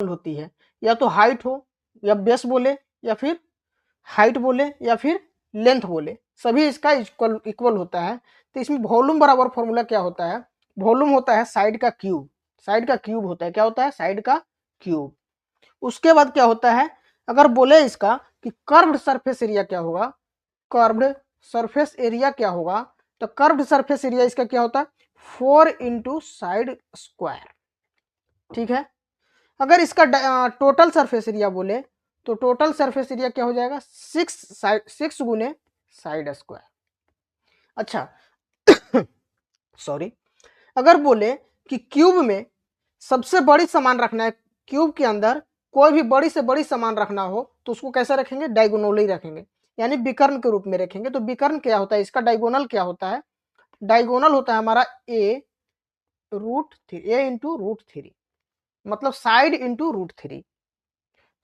होती है, या तो हाइट हो या बेस बोले या फिर हाइट बोले या फिर लेंथ बोले, सभी इसका इक्वल इक्वल होता है। तो इसमें वॉल्यूम बराबर फॉर्मूला क्या होता है, वॉल्यूम होता है साइड का क्यूब, साइड का क्यूब होता है, क्या होता है, साइड का क्यूब। उसके बाद क्या होता है, अगर बोले इसका कि कर्व्ड सरफेस एरिया क्या होगा, कर्व्ड सरफेस एरिया क्या होगा, तो कर्व्ड सरफेस एरिया इसका क्या होता है, 4 इंटू साइड स्क्वायर। ठीक है, अगर इसका टोटल सरफेस एरिया बोले तो टोटल सरफेस एरिया क्या हो जाएगा, 6 गुने साइड स्क्वायर। अच्छा सॉरी, अगर बोले कि क्यूब में सबसे बड़ी सामान रखना है, क्यूब के अंदर कोई भी बड़ी से बड़ी सामान रखना हो तो उसको कैसे रखेंगे, डायगोनली रखेंगे, यानी विकर्ण के रूप में रखेंगे। तो विकर्ण क्या होता है, इसका डायगोनल क्या होता है, डायगोनल होता है हमारा ए इंटू रूट थ्री, मतलब साइड इंटू रूट थ्री।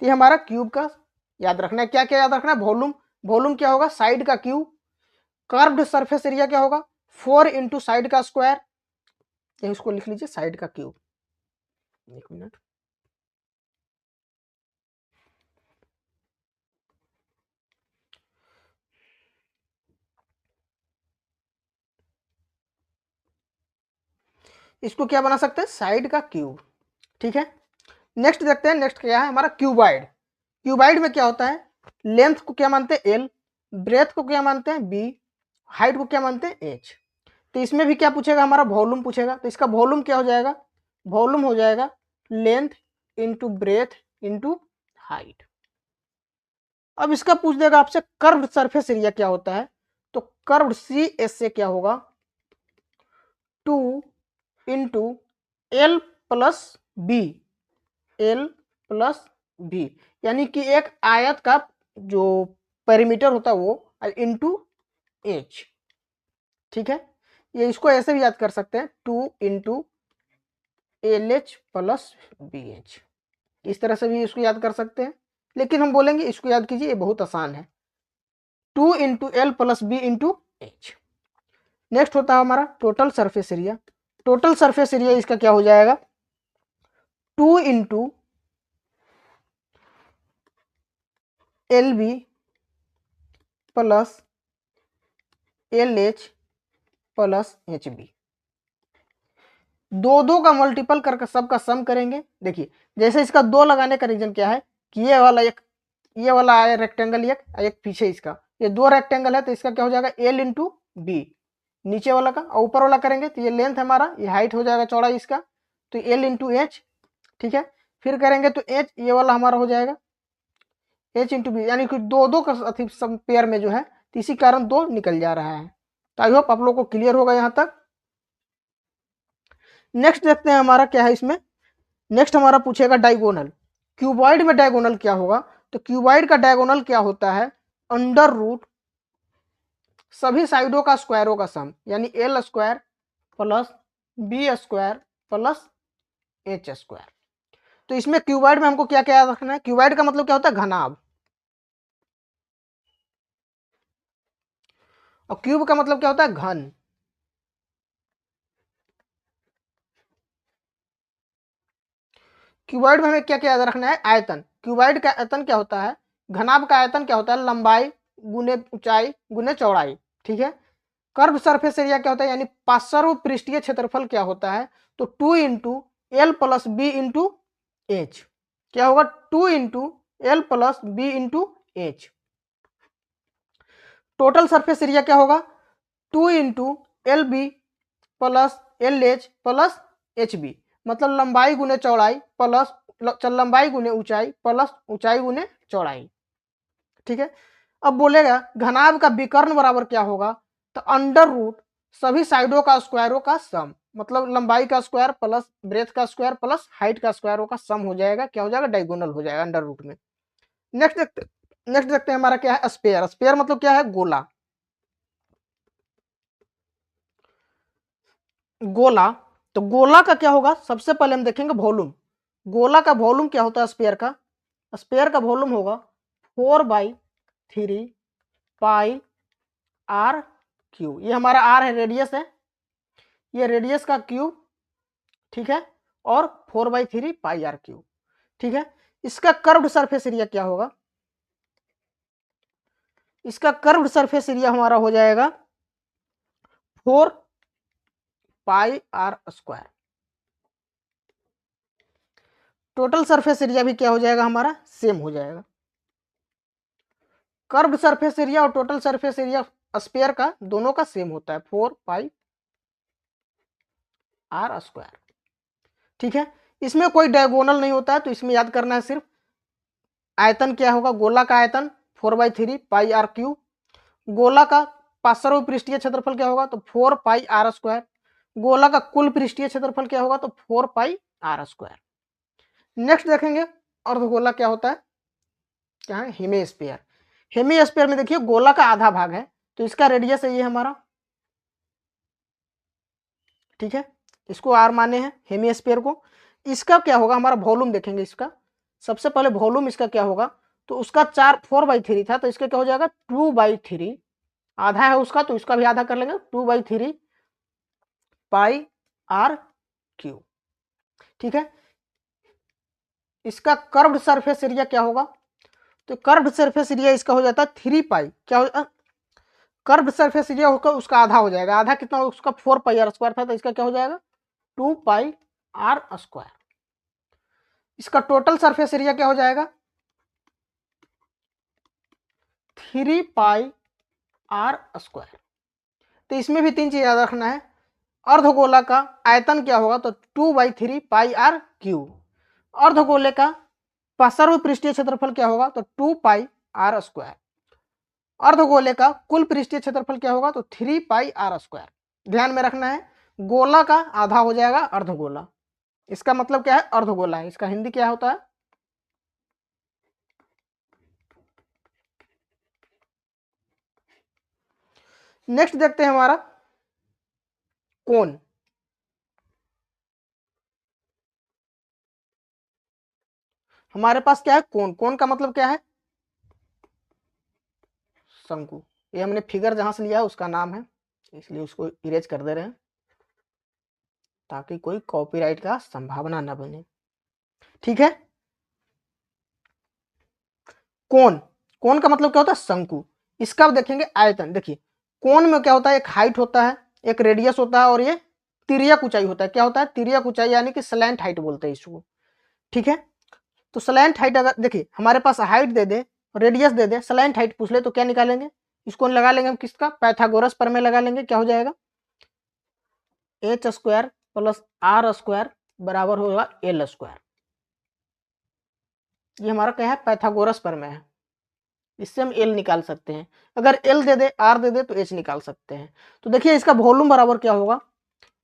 तो ये हमारा क्यूब का याद रखना है। क्या क्या याद रखना है, वॉल्यूम, वॉल्यूम क्या होगा, साइड का क्यूब, कर्व्ड सरफेस एरिया क्या होगा, 4 इंटू साइड का स्क्वायर, इसको लिख लीजिए साइड का क्यूब। एक मिनट, इसको क्या बना सकते हैं, साइड का क्यूब। ठीक है, नेक्स्ट देखते हैं, नेक्स्ट क्या है हमारा क्यूबाइड। क्यूबाइड में क्या होता है, लेंथ को क्या मानते हैं एल, ब्रेथ को क्या मानते हैं बी, हाइट को क्या मानते हैं एच। तो इसमें भी क्या पूछेगा, हमारा वॉल्यूम पूछेगा। तो इसका वॉल्यूम क्या हो जाएगा, वॉल्यूम हो जाएगा length into breadth into height. अब इसका पूछ देगा आपसे कर्व्ड सरफेस एरिया क्या होता है, तो कर्व्ड सी एस से क्या होगा, 2 into L plus B, L plus B, यानी कि एक आयत का जो पेरीमीटर होता है वो इंटू एच। ठीक है, ये इसको ऐसे भी याद कर सकते हैं, 2 into L H plus B H, इस तरह से भी इसको याद कर सकते हैं। लेकिन हम बोलेंगे इसको याद कीजिए, ये बहुत आसान है, 2 into L plus B into H. Next होता है हमारा total surface area. Total surface area इसका क्या हो जाएगा, 2 into L B plus L H plus H B, दो दो का मल्टीपल करके सबका सम करेंगे। देखिए जैसे इसका दो लगाने का रीजन क्या है कि ये वाला आया रेक्टेंगल, एक पीछे इसका, ये दो रेक्टेंगल है, तो इसका क्या हो जाएगा एल इंटू बी, नीचे वाला का, और ऊपर वाला करेंगे तो ये लेंथ हमारा, ये हाइट हो जाएगा चौड़ाई इसका, तो एल इंटू एच। ठीक है, फिर करेंगे तो एच, ये वाला हमारा हो जाएगा एच इंटू बी, यानी कि दो दो का सब पेयर में जो है, तो इसी कारण दो निकल जा रहा है। तो आई होप आप लोग को क्लियर होगा यहाँ तक। नेक्स्ट देखते हैं हमारा क्या है इसमें, नेक्स्ट हमारा पूछेगा डायगोनल। क्यूबॉइड में डायगोनल क्या होगा, तो क्यूबॉइड का डायगोनल क्या होता है, अंडर रूट सभी साइडों का स्क्वायरों का सम, यानी L square plus B square plus H square. तो इसमें क्यूबॉइड में हमको क्या क्या याद रखना है, क्यूबॉइड का मतलब क्या होता है, घनाभ, और क्यूब का मतलब क्या होता है, घन। क्यूबॉइड में हमें क्या क्या याद रखना है, आयतन। क्यूबॉइड का आयतन क्या होता है, घनाभ का आयतन क्या होता है, लंबाई गुने ऊंचाई गुने चौड़ाई। ठीक है, कर्व सरफेस एरिया क्या होता है, यानी पार्श्व पृष्ठीय क्षेत्रफल क्या होता है, तो 2 into L plus B into H, क्या होगा 2 into L plus B into H. Total surface area क्या होगा, 2 into L B plus L H plus H B, मतलब लंबाई गुने चौड़ाई प्लस लंबाई गुने ऊंचाई प्लस ऊंचाई गुने चौड़ाई। ठीक है, अब बोलेगा घनाभ का विकर्ण बराबर क्या होगा, तो अंडर रूट सभी साइडों का स्क्वायरों का सम, मतलब लंबाई का स्क्वायर प्लस ब्रेथ का स्क्वायर प्लस हाइट का स्क्वायरों का सम हो जाएगा, क्या हो जाएगा, डायगोनल हो जाएगा अंडर रूट में। नेक्स्ट देखते हैं हमारा क्या है, स्पेयर। स्पेयर मतलब क्या है, गोला। गोला, तो गोला का क्या होगा, सबसे पहले हम देखेंगे वॉल्यूम। गोला का वॉल्यूम क्या होता है स्पेयर का, स्पेयर का वॉल्यूम होगा 4/3 पाई आर क्यू, ये हमारा आर है, रेडियस है, ये रेडियस का क्यूब। ठीक है, और 4/3 पाई आर क्यूब। ठीक है। इसका कर्व्ड सरफेस एरिया क्या होगा? इसका कर्व्ड सरफेस एरिया हमारा हो जाएगा 4πr²। टोटल सरफेस एरिया भी क्या हो जाएगा हमारा? सेम हो जाएगा। कर्व्ड सरफेस एरिया और टोटल सरफेस एरिया स्फीयर का दोनों का सेम होता है 4πr²। ठीक है। इसमें कोई डायगोनल नहीं होता है, तो इसमें याद करना है सिर्फ आयतन क्या होगा। गोला का आयतन 4/3πr³। गोला का पार्श्व पृष्ठीय क्षेत्रफल क्या होगा? तो 4πr²। गोला का कुल पृष्ठीय क्षेत्रफल क्या होगा? तो 4πr²। नेक्स्ट देखेंगे अर्धगोला क्या होता है, क्या है? हेमिस्फीयर। हेमिस्फीयर में देखिए गोला का आधा भाग है, तो इसका रेडियस है ये हमारा, ठीक है, इसको आर माने हैं हेमिस्फीयर को। इसका क्या होगा हमारा वॉल्यूम देखेंगे। इसका सबसे पहले वॉल्यूम इसका क्या होगा? तो उसका 4/3 था, तो इसका क्या हो जाएगा? 2/3। आधा है उसका, तो इसका भी आधा कर लेंगे, 2/3πr³। ठीक है। इसका कर्व्ड सरफेस एरिया क्या होगा? तो कर्व्ड सरफेस एरिया इसका हो जाता है 3π। क्या हो? कर्व्ड सरफेस एरिया होकर उसका आधा हो जाएगा। आधा कितना? उसका 4πr² था, तो इसका क्या हो जाएगा? 2πr²। इसका टोटल सरफेस एरिया क्या हो जाएगा? 3πr²। तो इसमें भी तीन चीज याद रखना है। अर्धगोला का आयतन क्या होगा? तो 2/3πr³। अर्धगोले का पार्श्व पृष्ठीय क्षेत्रफल क्या होगा? तो 2πr²। अर्धगोले का कुल पृष्ठीय क्षेत्रफल क्या होगा? तो 3πr²। ध्यान में रखना है, गोला का आधा हो जाएगा अर्धगोला। इसका मतलब क्या है? अर्धगोला है। इसका हिंदी क्या होता है? नेक्स्ट देखते हैं हमारा कोन। हमारे पास क्या है? कोन। कोन का मतलब क्या है? शंकु। ये हमने फिगर जहां से लिया है उसका नाम है, इसलिए उसको इरेज कर दे रहे हैं ताकि कोई कॉपीराइट का संभावना न बने। ठीक है। कोन। कोन का मतलब क्या होता है? शंकु। इसका देखेंगे आयतन। देखिए कोन में क्या होता है? एक हाइट होता है, एक रेडियस होता है, और ये तिर्यक ऊंचाई होता है। क्या होता है? तिर्यक ऊंचाई, यानी कि स्लैंट हाइट बोलते हैं इसको। ठीक है। तो स्लैंट हाइट अगर देखिए हमारे पास हाइट दे दे, रेडियस दे दे, स्लैंट हाइट पूछ ले, तो क्या निकालेंगे? इसको लगा लेंगे हम किसका? पाइथागोरस प्रमेय लगा लेंगे। क्या हो जाएगा? h² + r² बराबर होगा l²। ये हमारा क्या है? पाइथागोरस प्रमेय है। इससे हम एल निकाल सकते हैं। अगर L they they, are they दे, तो एच निकाल सकते हैं। तो देखिए इसका वॉल्यूम बराबर क्या होगा?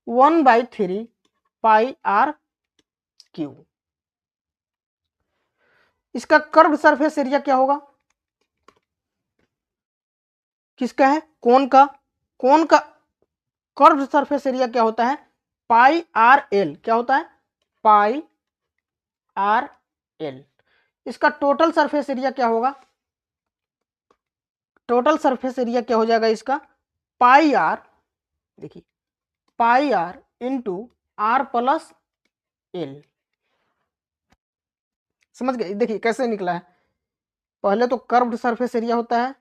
1/3πr³। इसका कर्व्ड सरफेस एरिया क्या होगा? किसका है? कोन का। कोन का कर्व्ड सरफेस एरिया क्या होता है? πr_l। क्या होता है? πr_l। इसका टोटल सरफेस एरिया क्या होगा? टोटल सरफेस एरिया क्या हो जाएगा इसका? πr, देखिए πr इंटू r + l। समझ गए? देखिए कैसे निकला है। पहले तो कर्व्ड सरफेस एरिया होता है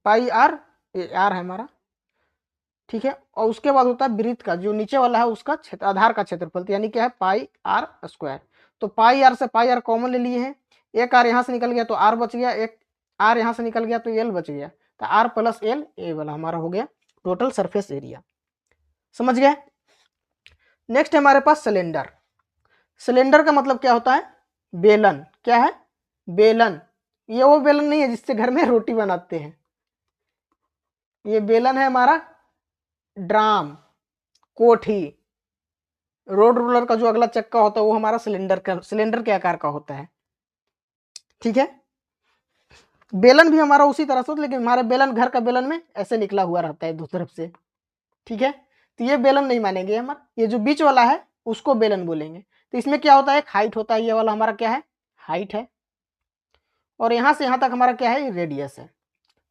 πr, ये r है हमारा, ठीक है, और उसके बाद होता है वृत्त का जो नीचे वाला है उसका क्षेत्र, आधार का क्षेत्रफल, यानी क्या है? πr²। तो πr से πr कॉमन ले लिए हैं, एक r यहाँ से निकल गया तो r बच गया, एक r यहाँ से निकल गया तो l बच गया, तो r + l ये वाला हमारा हो गया टोटल सरफेस एरिया। समझ गए? नेक्स्ट है हमारे पास सिलेंडर। सिलेंडर का मतलब क्या होता है? बेलन। क्या है? बेलन। ये वो बेलन नहीं है जिससे घर में रोटी बनाते हैं, ये बेलन है हमारा ड्राम, कोठी, रोड रोलर का जो अगला चक्का होता है वो हमारा सिलेंडर के आकार का होता है। ठीक है। बेलन भी हमारा उसी तरह से, लेकिन हमारे बेलन घर का बेलन में ऐसे निकला हुआ रहता है दो तरफ से। ठीक है। तो ये बेलन नहीं मानेंगे हमारा, ये जो बीच वाला है उसको बेलन बोलेंगे। तो इसमें क्या होता है? एक हाइट होता है, ये वाला हमारा क्या है? हाइट है, और यहां से यहां तक हमारा क्या है? रेडियस है।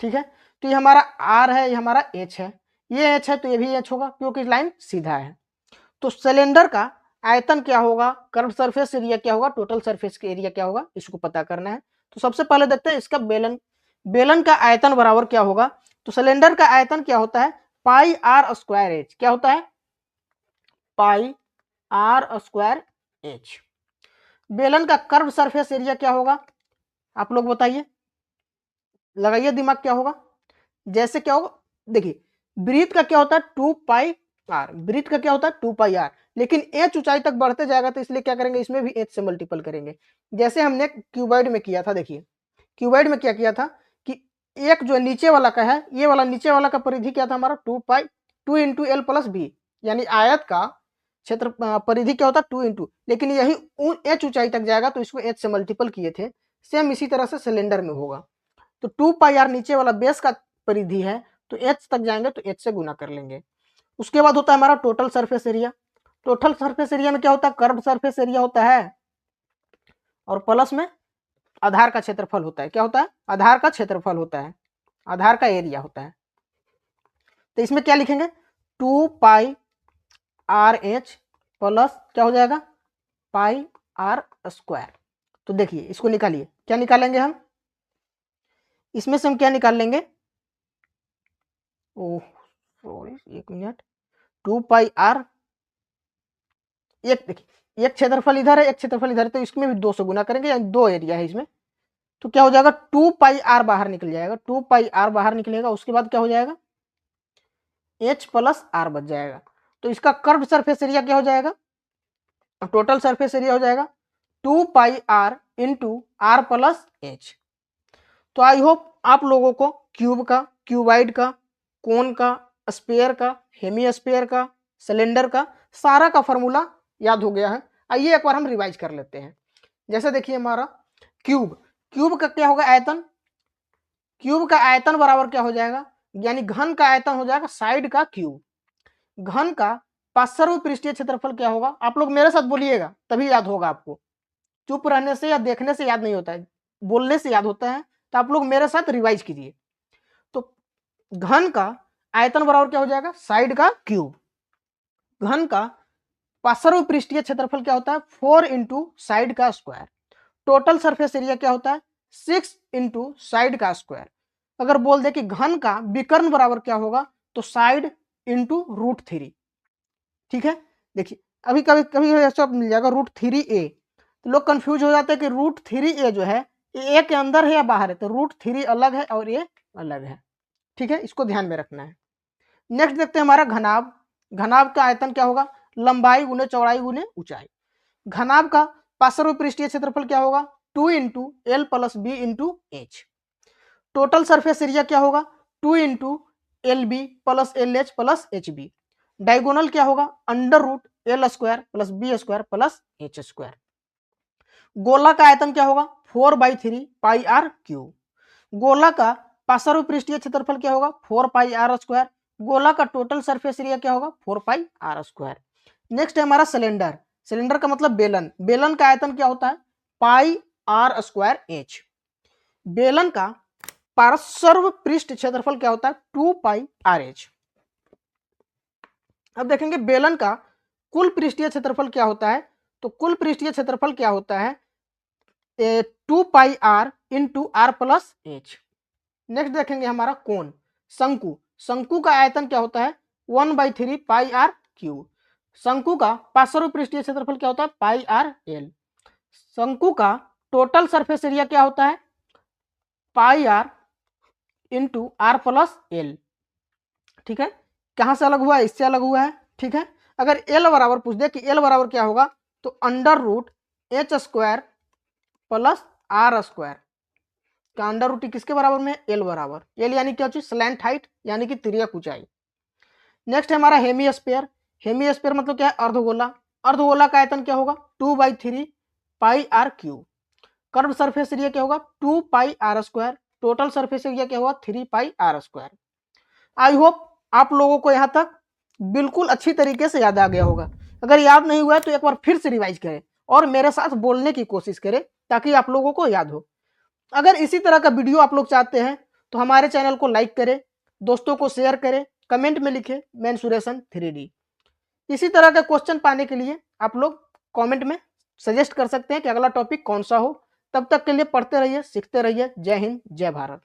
ठीक है। तो ये हमारा आर है, ये हमारा एच है, ये एच है तो ये भी एच होगा क्योंकि लाइन सीधा है। तो सिलेंडर का आयतन क्या होगा, कर्व सरफेस एरिया क्या होगा, टोटल सरफेस का एरिया क्या होगा, इसको पता करना है। तो सबसे पहले देखते हैं इसका बेलन, बेलन का आयतन बराबर क्या होगा। तो सिलेंडर का आयतन क्या होता है, पाई आर स्क्वायर एच, क्या होता है, पाई आर स्क्वायर एच। बेलन का कर्व सरफेस एरिया क्या होगा, आप लोग बताइए, लगाइए दिमाग, क्या होगा। जैसे क्या होगा, देखिए ब्रीथ का क्या होता है 2 पाई आर, ब्रीथ का क्या होता है 2 पाई आर, लेकिन एच ऊंचाई तक बढ़ते जाएगा तो इसलिए क्या करेंगे, इसमें भी एच से मल्टीपल करेंगे। जैसे हमने क्यूबॉइड में किया था, देखिए क्यूबॉइड में क्या किया था कि एक जो नीचे वाला का है, ये वाला नीचे वाला का परिधि क्या था हमारा 2 पाई 2 इंटू एल प्लस बी, यानी आयत का क्षेत्र परिधि क्या होता है 2 इंटू, लेकिन यही एच ऊंचाई तक जाएगा तो इसको एच से मल्टीपल किए थे। सेम इसी तरह से सिलेंडर में होगा, तो 2 पाई आर नीचे वाला बेस का परिधि है, तो एच तक जाएंगे तो एच से गुना कर लेंगे। उसके बाद होता है हमारा total surface area. Total surface area में क्या होता है, कर्व सरफेस एरिया होता है और प्लस में आधार का क्षेत्रफल होता है, क्या होता है, आधार का क्षेत्रफल होता है, आधार का एरिया होता है। तो इसमें क्या लिखेंगे 2 पाई आर एच प्लस क्या हो जाएगा पाई आर स्क्वायर। तो देखिए इसको निकालिए, क्या निकालेंगे हम, इसमें से हम क्या निकाल लेंगे, ओह सॉरी एक मिनट, 2 पाई आर, एक देखिए एक क्षेत्रफल इधर है एक क्षेत्रफल इधर है, तो इसमें भी 2 से गुना करेंगे, यानी 2 एरिया है इसमें। तो क्या हो जाएगा 2 पाई आर बाहर निकल जाएगा, 2 पाई आर बाहर निकलेगा, उसके बाद क्या हो जाएगा एच प्लस आर बच जाएगा। तो इसका कर्व सरफेस एरिया क्या हो जाएगा, टोटल सरफेस एरिया हो जाएगा 2 pi R into R plus H. तो आई होप आप लोगों को क्यूब का, क्यूबाइड का, कोन का, स्पेयर का, हेमी स्पेयर का, सिलेंडर का सारा का फॉर्मूला याद हो गया है। आइए एक बार हम रिवाइज कर लेते हैं। जैसे देखिए हमारा क्यूब, क्यूब का क्या होगा आयतन, क्यूब का आयतन बराबर क्या हो जाएगा, यानी घन का आयतन हो जाएगा साइड का क्यूब, घन का 500 पृष्ठीय क्षेत्रफल क्या होगा, आप लोग मेरे साथ बोलिएगा तभी याद होगा आपको, चुप रहने से या देखने से याद नहीं होता है, बोलने से याद होता है। तो आप लोग मेरे साथ रिवाइज कीजिए। तो घन का आयतन बराबर क्या हो जाएगा साइड का क्यूब, घन का 500 पृष्ठीय क्षेत्रफल क्या होता है 4 इंटू साइड का स्क्वायर, टोटल सरफेस एरिया क्या होता है 6 इंटू साइड का स्क्वायर। अगर बोल दे कि घन का विकर्ण बराबर क्या होगा, तो साइड इंटू √3, ठीक है। देखिए अभी कभी कभी ऐसा मिल जाएगा √3a, तो लोग कंफ्यूज हो जाते हैं कि √3a जो है ये ए के अंदर है या बाहर है, तो √3 अलग है और ये अलग है, ठीक है, इसको ध्यान में रखना है। नेक्स्ट देखते हैं हमारा घनाभ, घनाभ का आयतन क्या होगा लंबाई गुने चौड़ाई गुने ऊंचाई। घनाभ का 500 पृष्ठीय क्षेत्रफल क्या होगा 2 into L plus B into H. Total surface area क्या होगा 2 into L B plus L H plus H B. Diagonal क्या होगा √एल square plus B square plus H square. गोला का आयतन क्या होगा 4/3 पाई आर क्यूब। गोला का 500 पृष्ठीय क्षेत्रफल क्या होगा 4 पाई आर स्क्वायर। गोला का टोटल सरफेस एरिया क्या होगा 4 पाई आर स्क्वायर। नेक्स्ट है हमारा सिलेंडर, सिलेंडर का मतलब बेलन, बेलन का आयतन क्या होता है पाई आर स्क्वायर एच। बेलन का पार्श्व पृष्ठ क्षेत्रफल क्या होता है 2 पाई आर एच। अब देखेंगे बेलन का कुल पृष्ठीय क्षेत्रफल क्या होता है, तो कुल पृष्ठीय क्षेत्रफल क्या होता है 2 pi R into R plus H. Next देखेंगे हमारा कोण, शंकु, शंकु का आयतन क्या होता है 1/3 पाई आर क्यूब। शंकु का 500 पृष्ठीय क्षेत्रफल क्या होता है पाई आर एल। शंकु का टोटल सरफेस एरिया क्या होता है pi R into R plus L, ठीक है। कहां से अलग हुआ है, इससे अलग हुआ है, ठीक है। अगर एल बराबर पूछ दे कि एल बराबर क्या होगा, तो under root h² plus R square का अंडर रूट किसके बराबर में एल बराबर, एल यानी क्या चीज स्लैंट हाइट यानी कि तिर्यक ऊंचाई। नेक्स्ट है हमारा हेमी स्पेयर, हेमी स्पेयर मतलब क्या है अर्धगोला, अर्धगोला का आयतन क्या होगा 2/3 pi R cube. Curve surface area क्या होगा 2 pi R square, total surface area क्या होगा 3 pi R square. I hope आप लोगों को यहाँ तक बिल्कुल अच्छी तरीके से याद आ गया होगा। अगर याद नहीं हुआ है तो एक बार फिर से रिवाइज करें और मेरे साथ बोलने की कोशिश करें ताकि आप लोगों को याद हो। अगर इसी तरह का वीडियो आप लोग चाहते हैं तो हमारे चैनल को लाइक करें, दोस्तों को शेयर करें, कमेंट में लिखें मेंसुरेशन 3D। इसी तरह के क्वेश्चन पाने के लिए आप लोग कमेंट में सजेस्ट कर सकते हैं कि अगला टॉपिक कौन सा हो। तब तक के लिए पढ़ते रहिए, सीखते रहिए। जय हिंद, जय भारत।